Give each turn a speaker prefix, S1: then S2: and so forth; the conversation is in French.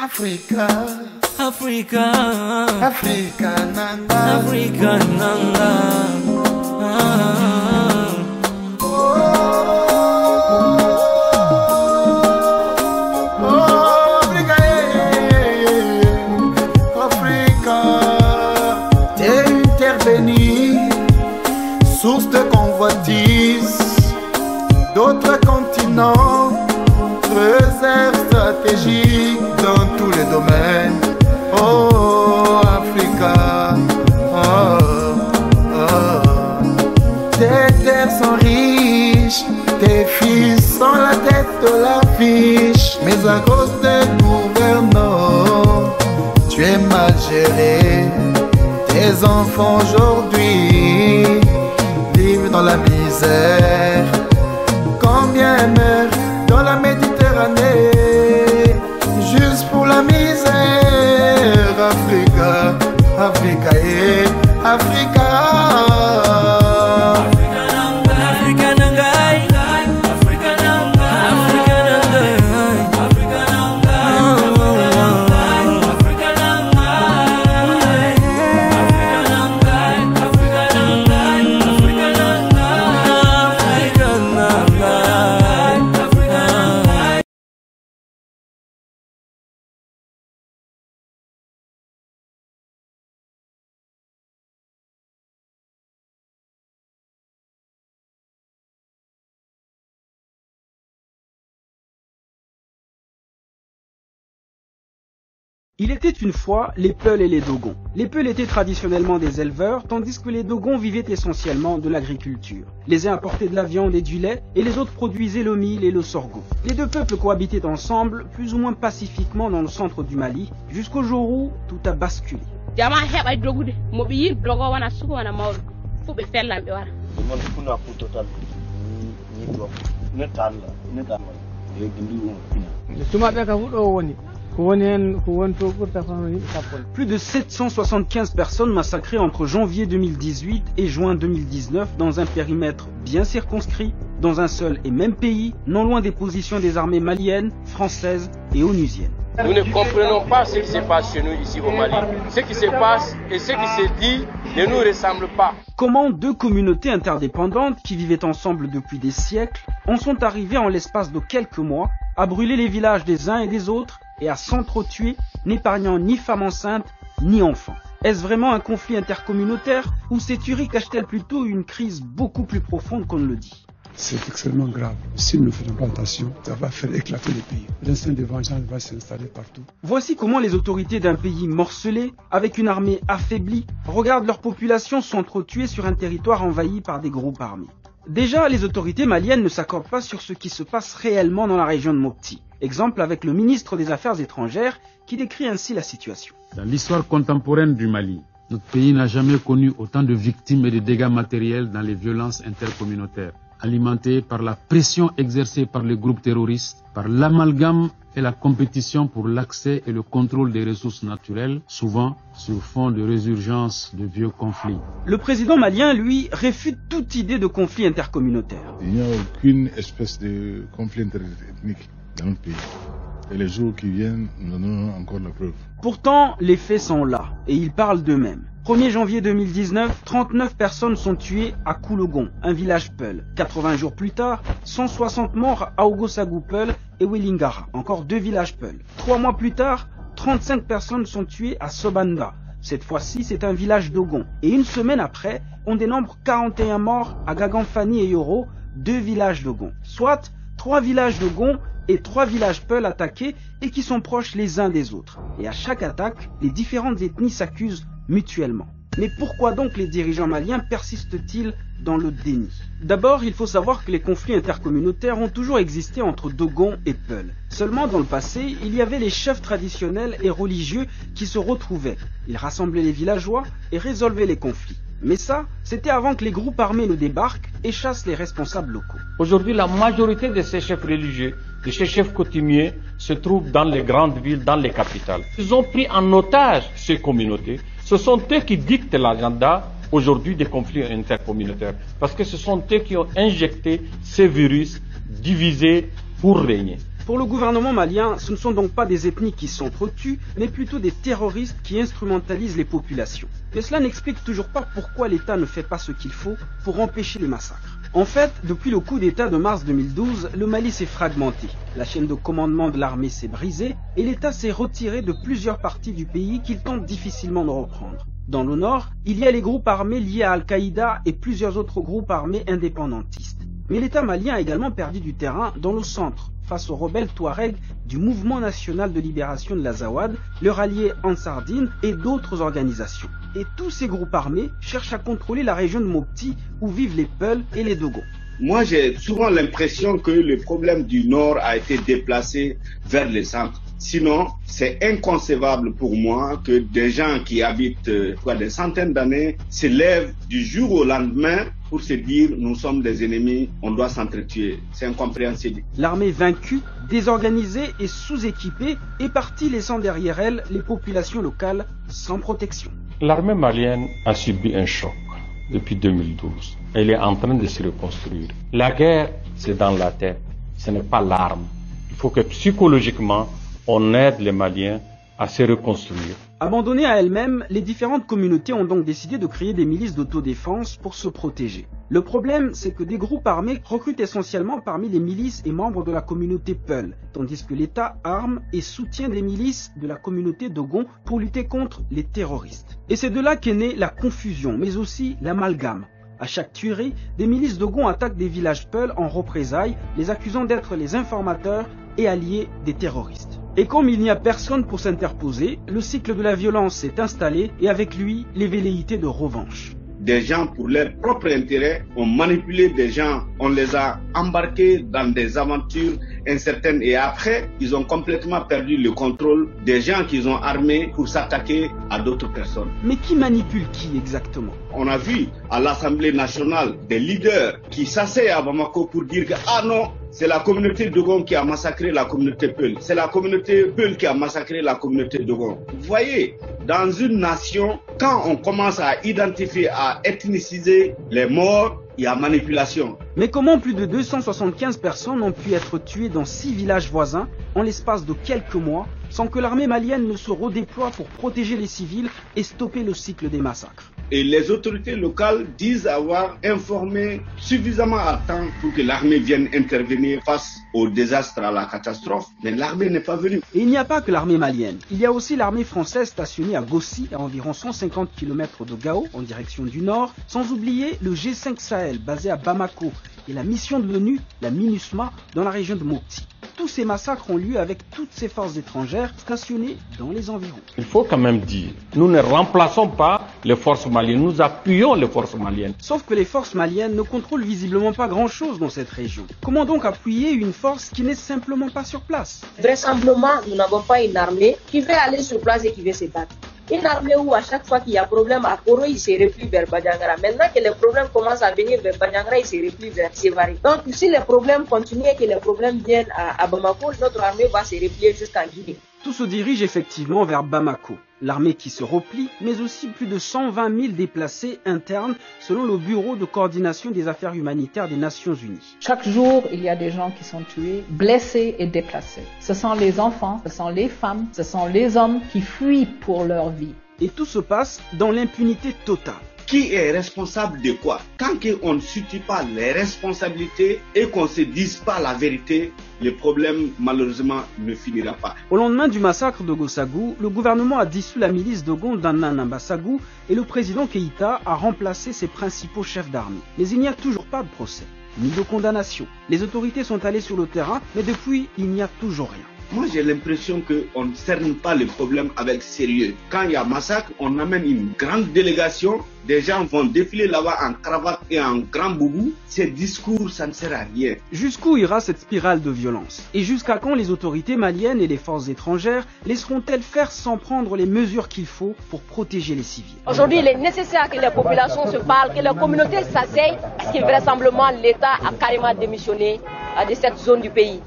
S1: Africa,
S2: Africa,
S1: Africa nanga,
S2: Africa nanga.
S1: Africa, Africa, t'es une terre bénie, source de convoitise, d'autres continents, réserve stratégique dans tous les domaines. Oh Africa, tes terres sont riches, tes fils sont la tête de l'affiche, mais à cause des gouvernants, tu es mal géré. Tes enfants aujourd'hui vivent dans la misère. Combien meurent dans la Méditerranée juste pour la misère? Africa, Africa, Africa.
S3: Il était une fois les Peuls et les Dogons. Les Peuls étaient traditionnellement des éleveurs, tandis que les Dogons vivaient essentiellement de l'agriculture. Les uns apportaient de la viande et du lait, et les autres produisaient le mil et le sorgho. Les deux peuples cohabitaient ensemble, plus ou moins pacifiquement dans le centre du Mali, jusqu'au jour où tout a basculé. Plus de 775 personnes massacrées entre janvier 2018 et juin 2019 dans un périmètre bien circonscrit, dans un seul et même pays, non loin des positions des armées maliennes, françaises et onusiennes.
S4: Nous ne comprenons pas ce qui se passe chez nous ici au Mali. Ce qui se passe et ce qui se dit ne nous ressemble pas.
S3: Comment deux communautés interdépendantes qui vivaient ensemble depuis des siècles en sont arrivées en l'espace de quelques mois à brûler les villages des uns et des autres et à s'entretuer, n'épargnant ni femmes enceintes ni enfants? Est-ce vraiment un conflit intercommunautaire ou ces tueries cachent-elles plutôt une crise beaucoup plus profonde qu'on ne le dit?
S5: C'est extrêmement grave. Si nous ne faisons pas attention, ça va faire éclater le pays. L'instinct de vengeance va s'installer partout.
S3: Voici comment les autorités d'un pays morcelé, avec une armée affaiblie, regardent leur population s'entretuer sur un territoire envahi par des groupes armés. Déjà, les autorités maliennes ne s'accordent pas sur ce qui se passe réellement dans la région de Mopti. Exemple avec le ministre des Affaires étrangères qui décrit ainsi la situation.
S6: Dans l'histoire contemporaine du Mali, notre pays n'a jamais connu autant de victimes et de dégâts matériels dans les violences intercommunautaires, alimentées par la pression exercée par les groupes terroristes, par l'amalgame et la compétition pour l'accès et le contrôle des ressources naturelles, souvent sur fond de résurgence de vieux conflits.
S3: Le président malien, lui, réfute toute idée de conflit intercommunautaire.
S7: Il n'y a aucune espèce de conflit interethnique dans notre pays. Et les jours qui viennent nous donnent encore la preuve.
S3: Pourtant, les faits sont là, et ils parlent d'eux-mêmes. 1er janvier 2019, 39 personnes sont tuées à Koulogon, un village Peul. 80 jours plus tard, 160 morts à Ogosagou Peul et Welingara, encore 2 villages Peul. 3 mois plus tard, 35 personnes sont tuées à Sobanda. Cette fois-ci, c'est un village Dogon. Et une semaine après, on dénombre 41 morts à Gaganfani et Yoro, 2 villages Dogon. Soit 3 villages Dogon et 3 villages Peul attaqués et qui sont proches les uns des autres. Et à chaque attaque, les différentes ethnies s'accusent mutuellement. Mais pourquoi donc les dirigeants maliens persistent-ils dans le déni? D'abord, il faut savoir que les conflits intercommunautaires ont toujours existé entre Dogon et Peul. Seulement, dans le passé, il y avait les chefs traditionnels et religieux qui se retrouvaient. Ils rassemblaient les villageois et résolvaient les conflits. Mais ça, c'était avant que les groupes armés ne débarquent et chassent les responsables locaux.
S8: Aujourd'hui, la majorité de ces chefs religieux, de ces chefs coutumiers, se trouvent dans les grandes villes, dans les capitales. Ils ont pris en otage ces communautés. Ce sont eux qui dictent l'agenda aujourd'hui des conflits intercommunautaires. Parce que ce sont eux qui ont injecté ces virus divisés pour régner.
S3: Pour le gouvernement malien, ce ne sont donc pas des ethnies qui s'entretuent, mais plutôt des terroristes qui instrumentalisent les populations. Mais cela n'explique toujours pas pourquoi l'État ne fait pas ce qu'il faut pour empêcher les massacres. En fait, depuis le coup d'État de mars 2012, le Mali s'est fragmenté. La chaîne de commandement de l'armée s'est brisée et l'État s'est retiré de plusieurs parties du pays qu'il tente difficilement de reprendre. Dans le nord, il y a les groupes armés liés à Al-Qaïda et plusieurs autres groupes armés indépendantistes. Mais l'État malien a également perdu du terrain dans le centre, face aux rebelles Touaregs du Mouvement national de libération de l'Azawad, leur allié Ansar Dine et d'autres organisations. Et tous ces groupes armés cherchent à contrôler la région de Mopti où vivent les Peuls et les Dogons.
S9: Moi, j'ai souvent l'impression que le problème du Nord a été déplacé vers le centre. Sinon, c'est inconcevable pour moi que des gens qui habitent des centaines d'années se lèvent du jour au lendemain pour se dire nous sommes des ennemis, on doit s'entretuer. C'est incompréhensible.
S3: L'armée vaincue, désorganisée et sous-équipée est partie laissant derrière elle les populations locales sans protection.
S8: L'armée malienne a subi un choc depuis 2012. Elle est en train de se reconstruire. La guerre, c'est dans la tête, ce n'est pas l'arme. Il faut que psychologiquement, on aide les Maliens à se reconstruire.
S3: Abandonnées à elles-mêmes, les différentes communautés ont donc décidé de créer des milices d'autodéfense pour se protéger. Le problème, c'est que des groupes armés recrutent essentiellement parmi les milices et membres de la communauté Peul, tandis que l'État arme et soutient des milices de la communauté Dogon pour lutter contre les terroristes. Et c'est de là qu'est née la confusion, mais aussi l'amalgame. À chaque tuerie, des milices Dogon attaquent des villages Peul en représailles, les accusant d'être les informateurs et alliés des terroristes. Et comme il n'y a personne pour s'interposer, le cycle de la violence s'est installé et avec lui, les velléités de revanche.
S9: Des gens, pour leur propre intérêt, ont manipulé des gens, on les a embarqués dans des aventures incertaines et après, ils ont complètement perdu le contrôle des gens qu'ils ont armés pour s'attaquer à d'autres personnes.
S3: Mais qui manipule qui exactement?
S9: On a vu à l'Assemblée nationale des leaders qui s'asseyent à Bamako pour dire que ah non, c'est la communauté Dogon qui a massacré la communauté Peul. C'est la communauté Peul qui a massacré la communauté Dogon. Vous voyez, dans une nation, quand on commence à identifier, à ethniciser les morts, il y a manipulation.
S3: Mais comment plus de 275 personnes ont pu être tuées dans 6 villages voisins en l'espace de quelques mois sans que l'armée malienne ne se redéploie pour protéger les civils et stopper le cycle des massacres?
S9: Et les autorités locales disent avoir informé suffisamment à temps pour que l'armée vienne intervenir face au désastre, à la catastrophe. Mais l'armée n'est pas venue.
S3: Et il n'y a pas que l'armée malienne. Il y a aussi l'armée française stationnée à Gossi, à environ 150 km de Gao, en direction du nord, sans oublier le G5 Sahel, basé à Bamako, et la mission de l'ONU, la MINUSMA, dans la région de Mopti. Tous ces massacres ont lieu avec toutes ces forces étrangères stationnées dans les environs.
S8: Il faut quand même dire, nous ne remplaçons pas les forces maliennes, nous appuyons les forces maliennes.
S3: Sauf que les forces maliennes ne contrôlent visiblement pas grand-chose dans cette région. Comment donc appuyer une force qui n'est simplement pas sur place?
S10: Vraisemblablement, nous n'avons pas une armée qui veut aller sur place et qui veut se battre. Une armée où à chaque fois qu'il y a problème à Koro, il se replie vers Bandiagara. Maintenant que les problèmes commencent à venir vers Bandiagara, il se replie vers Sévaré. Donc si les problèmes continuent et que les problèmes viennent à Bamako, notre armée va se replier jusqu'à Guinée.
S3: Tout se dirige effectivement vers Bamako. L'armée qui se replie, mais aussi plus de 120 000 déplacés internes selon le Bureau de coordination des affaires humanitaires des Nations Unies.
S11: Chaque jour, il y a des gens qui sont tués, blessés et déplacés. Ce sont les enfants, ce sont les femmes, ce sont les hommes qui fuient pour leur vie.
S3: Et tout se passe dans l'impunité totale.
S9: Qui est responsable de quoi? Tant qu'on ne situe pas les responsabilités et qu'on ne se dise pas la vérité, le problème malheureusement ne finira pas.
S3: Au lendemain du massacre de Gossagou, le gouvernement a dissous la milice Dogon d'Annanambasagou et le président Keïta a remplacé ses principaux chefs d'armée. Mais il n'y a toujours pas de procès, ni de condamnation. Les autorités sont allées sur le terrain, mais depuis, il n'y a toujours rien.
S9: Moi, j'ai l'impression qu'on ne cerne pas le problème avec sérieux. Quand il y a massacre, on amène une grande délégation. Des gens vont défiler là-bas en cravate et en grand boubou. Ces discours, ça ne sert à rien.
S3: Jusqu'où ira cette spirale de violence? Et jusqu'à quand les autorités maliennes et les forces étrangères laisseront-elles faire sans prendre les mesures qu'il faut pour protéger les civils?
S10: Aujourd'hui, il est nécessaire que les populations se parlent, que la communauté s'asseye, parce que vraisemblablement l'État a carrément démissionné de cette zone du pays.